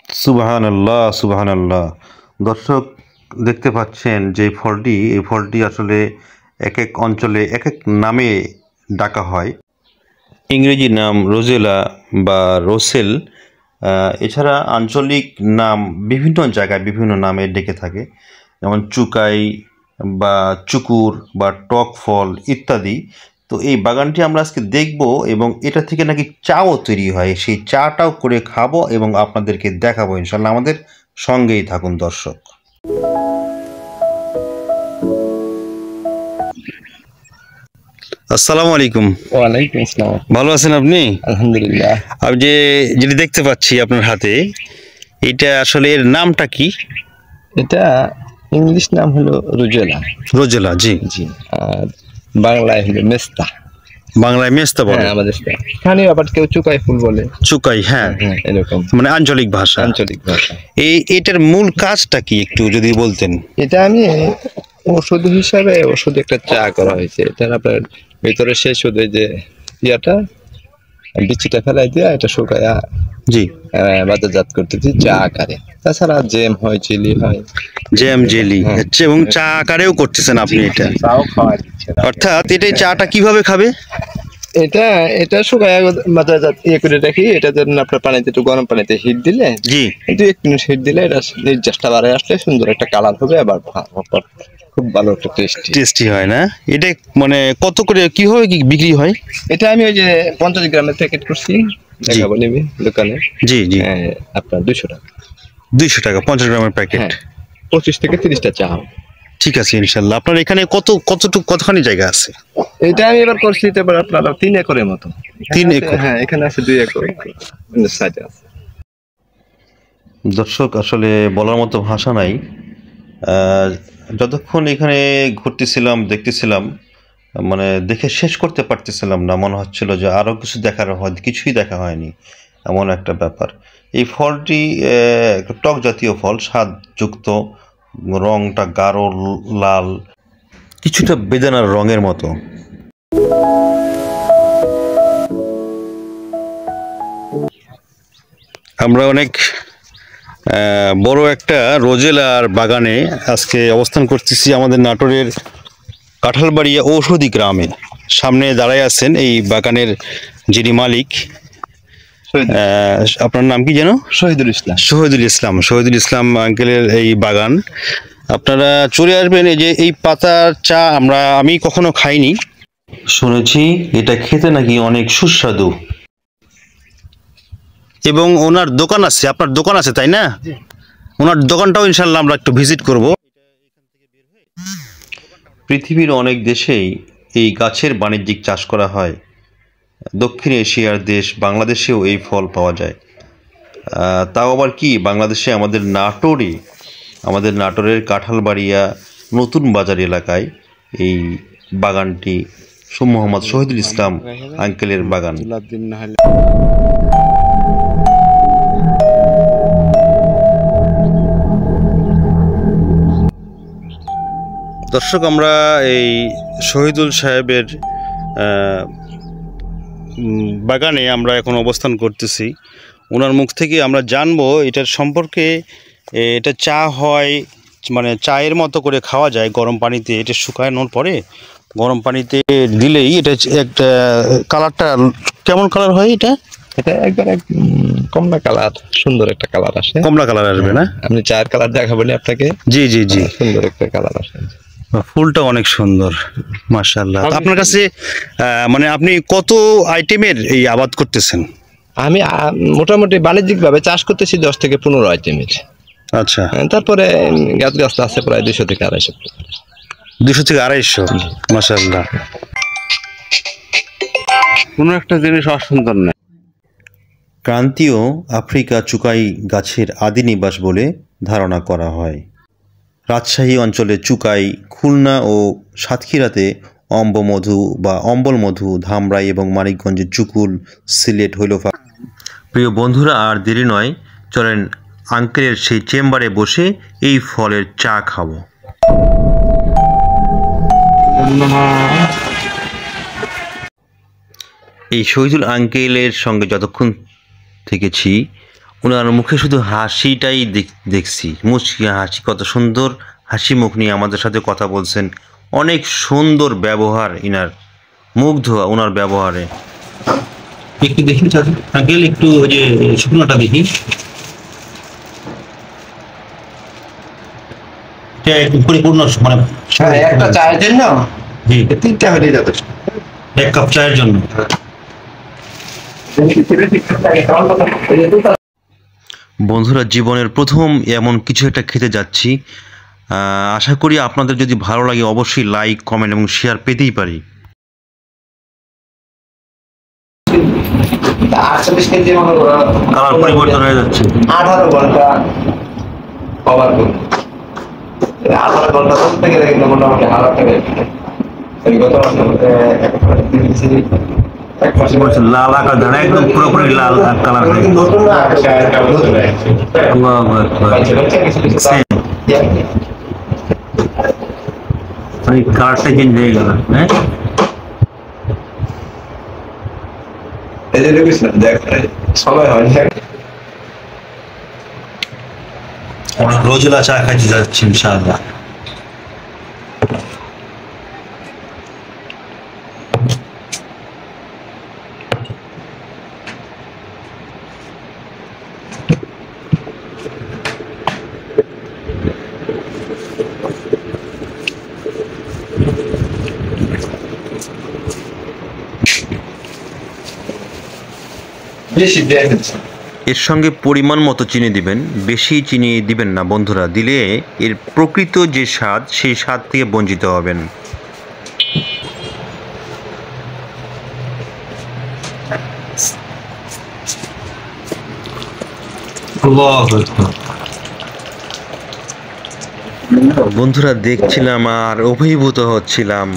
সুবহানাল্লাহ সুবহানাল্লাহ। দর্শক দেখতে পাচ্ছেন যে এই ফলটি আসলে এক এক অঞ্চলে এক এক নামে ডাকা হয়। ইংরেজি নাম রোজেলা বা রোসেল। এছাড়া আঞ্চলিক নাম বিভিন্ন জায়গায় বিভিন্ন নামে ডেকে থাকে, যেমন চুকাই বা চুকুর বা টক ফল ইত্যাদি। তো এই বাগানটি আমরা আজকে দেখব এবং এটা থেকে নাকি চাও তৈরি হয়, সেই চাটাও করে খাবো এবং আপনাদেরকে দেখাবো ইনশাল্লাহ। আমাদের সঙ্গেই থাকুন দর্শক। আসসালামু আলাইকুম। ওয়ালাইকুম আসসালাম। ভালো আছেন আপনি? আলহামদুলিল্লাহ। আমি যেটি দেখতে পাচ্ছি আপনার হাতে, এটা আসলে এর নামটা কি? এটা ইংলিশ নাম হলো রোজেলা। রোজেলা, জি জি। আর বাংলায় হলো মেস্তা। বাংলায় মেস্তা বলে, হ্যাঁ আমাদের স্থানীয় আবার কেউ চুকাই ফুল বলে। চুকাই, হ্যাঁ হ্যাঁ এরকম, মানে আঞ্চলিক ভাষা। আঞ্চলিক ভাষা। এটার মূল কাজটা কি একটু যদি বলতেন? এটা আমি ওষুধ হিসাবে একটা চা করা হয়েছে। এটার আপনার ভিতরে সেই শুধু যে ইয়াটা বিচিটা ফেলাই দিয়া এটা শুকায়া জি বাজারজাত করতেছি চা আকারে। তাছাড়া জ্যাম হয়, চিলি হয়, জ্যাম জেলি হচ্ছে এবং চা আকারেও করতেছেন আপনি এটা, চাও খাওয়া দিচ্ছে। অর্থাৎ এটাই চাটা কিভাবে খাবে? এটা শুকায় বাজারজাত করে রাখি। এটা যেন আপনার পানিতে একটু গরম পানিতে হিট দিলে, জি 1 মিনিট হিট দিলে এটা নির্যাসটা বাড়ায় আসলে সুন্দর একটা কালার হবে। আবার খুব ভালো একটা টেস্টি হয় না? এটা মানে কত করে কিভাবে কি বিক্রি হয়? এটা আমি ওই যে 50 গ্রামের প্যাকেট করছি, দেখাবো নিবি দোকানে। জি জি আপনার 200 টাকা। 200 টাকা 50 গ্রামের প্যাকেট। 25 থেকে 30টা চা হবে। ঠিক আছে ইনশাল্লাহ। আপনার এখানে কতখানি জায়গা আছে? এটা আমি এবার করছি এবার আপনার 3 একরের মতো। 3 একর? হ্যাঁ এখানে আছে 2 একর সাইডে আছে। দর্শক আসলে বলার মতো ভাষা নাই। যতক্ষণ এখানে ঘুরতেছিলাম দেখতেছিলাম, মানে দেখে শেষ করতে পারতেছিলাম না, মনে হচ্ছিল যে আরও কিছু দেখার হয়, কিছুই দেখা হয়নি, এমন একটা ব্যাপার। এই ফলটি একটা টক জাতীয় ফল, স্বাদযুক্ত, রংটা গাঢ় লাল, কিছুটা বেদানার রঙের মতো। আমরা অনেক বড় একটা রোজেলার বাগানে আজকে অবস্থান করতেছি, আমাদের নাটোরের কাঁঠালবাড়িয়া ঔষধি গ্রামে। সামনে দাঁড়ায় আছেন এই বাগানের যিনি মালিক, আপনার নাম কি যেন? শহীদুল ইসলাম। শহীদুল ইসলাম আঙ্কেলের এই বাগান। আপনারা চলে আসবেন। এই যে এই পাতার চা আমি কখনো খাইনি, শুনেছি এটা খেতে নাকি অনেক সুস্বাদু। এবং ওনার দোকান আছে, আপনার দোকান আছে তাই না? ওনার দোকানটাও ইনশাল্লাহ আমরা একটু ভিজিট করব। পৃথিবীর অনেক দেশেই এই গাছের বাণিজ্যিক চাষ করা হয়। দক্ষিণ এশিয়ার দেশ বাংলাদেশেও এই ফল পাওয়া যায়। তাও আবার কি, বাংলাদেশে আমাদের নাটোরের কাঁঠালবাড়িয়া নতুন বাজার এলাকায় এই বাগানটি মোহাম্মদ শহীদুল ইসলাম আঙ্কেলের বাগান। দর্শক আমরা এই শহীদুল সাহেবের বাগানে আমরা এখন অবস্থান করতেছি। ওনার মুখ থেকে আমরা জানবো এটার সম্পর্কে। এটা চা হয়, মানে চায়ের মতো করে খাওয়া যায় গরম পানিতে। এটা শুকানোর পরে গরম পানিতে দিলেই এটা একটা কালারটা কেমন কালার হয়? এটা একবারে কমলা কালার, সুন্দর একটা কালার আসে। কমলা কালার আসবে না? আপনি চায়ের কালার দেখাবো না আপনাকে? জি জি জি, সুন্দর একটা কালার আসে। ফুলটা অনেক সুন্দর মাশাআল্লাহ। আপনার কাছে মানে আপনি কত আইটেমের এই আবাদ করতেছেন? আমি মোটামুটি বাণিজ্যিক ভাবে চাষ করতেছি 10 থেকে 15 আইটেমের। আচ্ছা, তারপরে গাছ আছে প্রায় 200 থেকে 250। 200 থেকে 250, মাশাআল্লাহ। কোনো একটা জিনিস অসুন্দর নয়। ক্রান্তীয় আফ্রিকা চুকাই গাছের আদি নিবাস বলে ধারণা করা হয়। রাজশাহী অঞ্চলে চুকাই, খুলনা ও সাতক্ষীরাতে অম্বমধু বা অম্বলমধু, ধামরাই এবং মানিকগঞ্জে চুকুল, সিলেট হৈলফা। প্রিয় বন্ধুরা, আর দেরি নয়, চলেন আঙ্কেলের সেই চেম্বারে বসে এই ফলের চা খাবো। এই শহীদুল আঙ্কেলের সঙ্গে যতক্ষণ থেকেছি ওনার মুখে শুধু হাসিটাই দেখছি, মুচকি হাসি, কত সুন্দর হাসি মুখ নিয়ে আমাদের সাথে কথা বলছেন। অনেক সুন্দর ব্যবহার ইনার, মুগ্ধ ওনার ব্যবহারে। একটু দেখি আঙ্কেল, একটু ওই যে শুকনোটা দেখি, এটা একটু পরিপূর্ণ মানে একটা চায়ের জন্য জি 3টা হলেই যথেষ্ট। 1 কাপ চায়ের জন্য। বন্ধুরা, জীবনের প্রথম এমন কিছু একটা খেতে যাচ্ছি। আশা করি আপনাদের যদি ভালো লাগে অবশ্যই লাইক, কমেন্ট এবং শেয়ার পেতেই পারি। 48 কেজি কালার পরিবর্তন হয়ে যাচ্ছে। 18 ঘন্টা কভার করুন। 18 ঘন্টা থেকে দেখলে মোটামুটি হাজার টাকা গত মাসে লাল আকার ধান একদম পুরোপুরি লাল কালার হয়ে গেছে। কালারটা চেঞ্জ হয়ে গেল। হ্যাঁ, রোজলা চা খাইতে যাচ্ছি ইনশাআল্লাহ। এর সঙ্গে পরিমাণ মতো চিনি দিবেন, বেশি চিনি দিবেন না বন্ধুরা, দিলে এর প্রকৃত যে স্বাদ সেই স্বাদ থেকে বঞ্চিত হবেন। বন্ধুরা দেখছিলাম আর অভিভূত হচ্ছিলাম,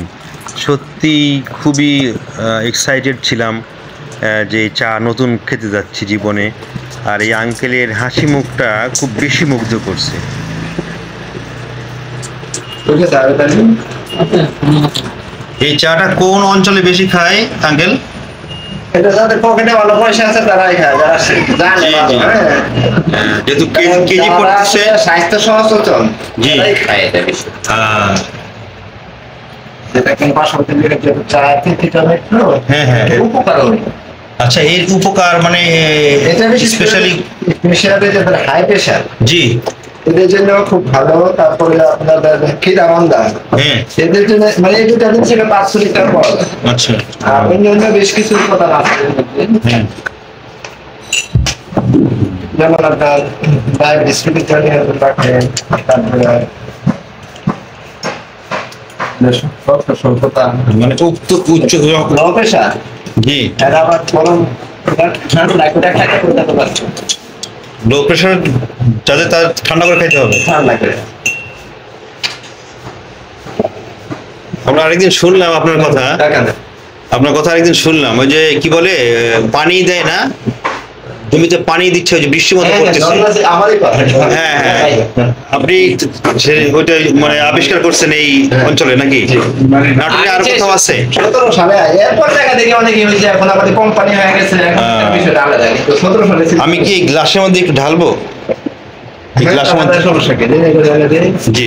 সত্যি খুবই এক্সাইটেড ছিলাম যে চা নতুন খেতে যাচ্ছি জীবনে। আর এই আঙ্কেলের হাসি মুখটা খুব বেশি মুগ্ধ করছে। এই চাটা কোন অঞ্চলে বেশি খায় আঙ্কেল? এটা যাদের পকেটে ভালো পয়সা আছে তারাই খায়, যারা জানে যেহেতু কেজি পড়তেছে, স্বাস্থ্য সচেতন জি খায় এটা বেশি। হ্যাঁ হ্যাঁ, উপকার হয়। আচ্ছা, এর উপকার মানে এটা বেশি স্পেশালি যাদের হাই প্রেশার, জি এদের জন্য খুব ভালো। তারপরে আপনাদের খিদা মন্দা, হ্যাঁ এদের জন্য মানে এই দুটা দিন ছিল 500 লিটার পাওয়া যায়। আচ্ছা, আর অন্যান্য বেশ কিছু উপাদান আছে হ্যাঁ, যেমন আপনার ডায়াবেটিস রাখে, তারপরে মানে উচ্চ লো প্রেশার, জি এরা আবার গরম লো প্রেশার যাদের তার ঠান্ডা করে খাইতে হবে। ঠান্ডা করে। আমরা আরেকদিন শুনলাম আপনার কথা আরেকদিন শুনলাম, ওই যে কি বলে পানি দেয় না, জমিতে পানি দিচ্ছে, ওই যে বৃষ্টির মতো পড়তেছে। হ্যাঁ হ্যাঁ, আপনি ওইটা মানে আবিষ্কার করছেন এই অঞ্চলে নাকি? নাটোরে আর কোথাও আছে? 17 সালে এরপর দেখা দেখি অনেকে হয়েছে, এখন আমাদের কোম্পানি হয়ে গেছে, এখন বিষয়টা আলাদা। কিন্তু 17 সালে আমি কি এই গ্লাসের মধ্যে একটু ঢালবো? এই গ্লাসের মধ্যে সমস্যা কি? জি,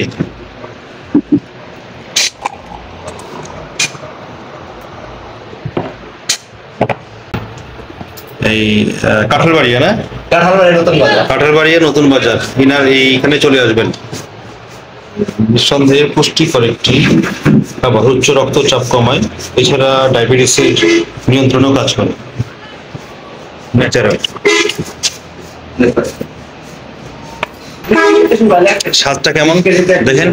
এই কাঁঠালবাড়িয়া না? কাঁঠালবাড়িয়া নতুন বাজার, ইনার এইখানে চলে আসবেন। নিঃসন্দেহে পুষ্টিকর একটি খাবার, উচ্চ রক্তচাপ কমায়, এছাড়া ডায়াবেটিসের নিয়ন্ত্রণেও কাজ করে। ন্যাচারাল স্বাদটা কেমন দেখেন,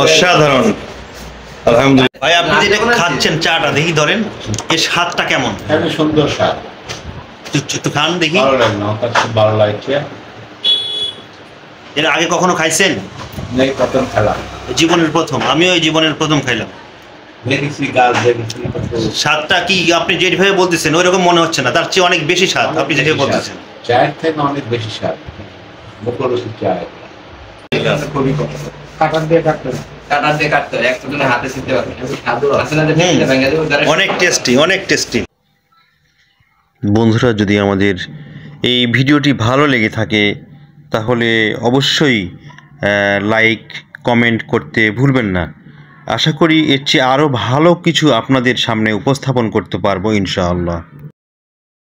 অসাধারণ, আলহামদুলিল্লাহ। ভাই, আপনি যেটা খাচ্ছেন চাটা দেখি ধরেন, এর স্বাদটা কেমন? সুন্দর স্বাদ, একটু খান দেখি। ভালো লাগে না, আমার খুব ভালো লাগছে। এর আগে কখনো খাইছেন? প্রথম খেলা, জীবনের প্রথম? আমিও এই জীবনের প্রথম খাইলাম। দেখেছি গাছ দেখেছি। স্বাদটা কি আপনি যেভাবে বলতেছেন ওই রকম মনে হচ্ছে না, তার চেয়ে অনেক বেশি স্বাদ আপনি যেভাবে বলতেছেন। চায়ের থেকে অনেক বেশি স্বাদ, মুখরোচক চায়। খুবই কষ্ট। কাটার দিয়ে কাটতে হয়, একজনের হাতে ছিটতে পারবে অনেক টেস্টি, অনেক টেস্টি। বন্ধুরা, যদি আমাদের এই ভিডিওটি ভালো লেগে থাকে তাহলে অবশ্যই লাইক কমেন্ট করতে ভুলবেন না। আশা করি এর চেয়ে আরও ভালো কিছু আপনাদের সামনে উপস্থাপন করতে পারবো ইনশাআল্লাহ।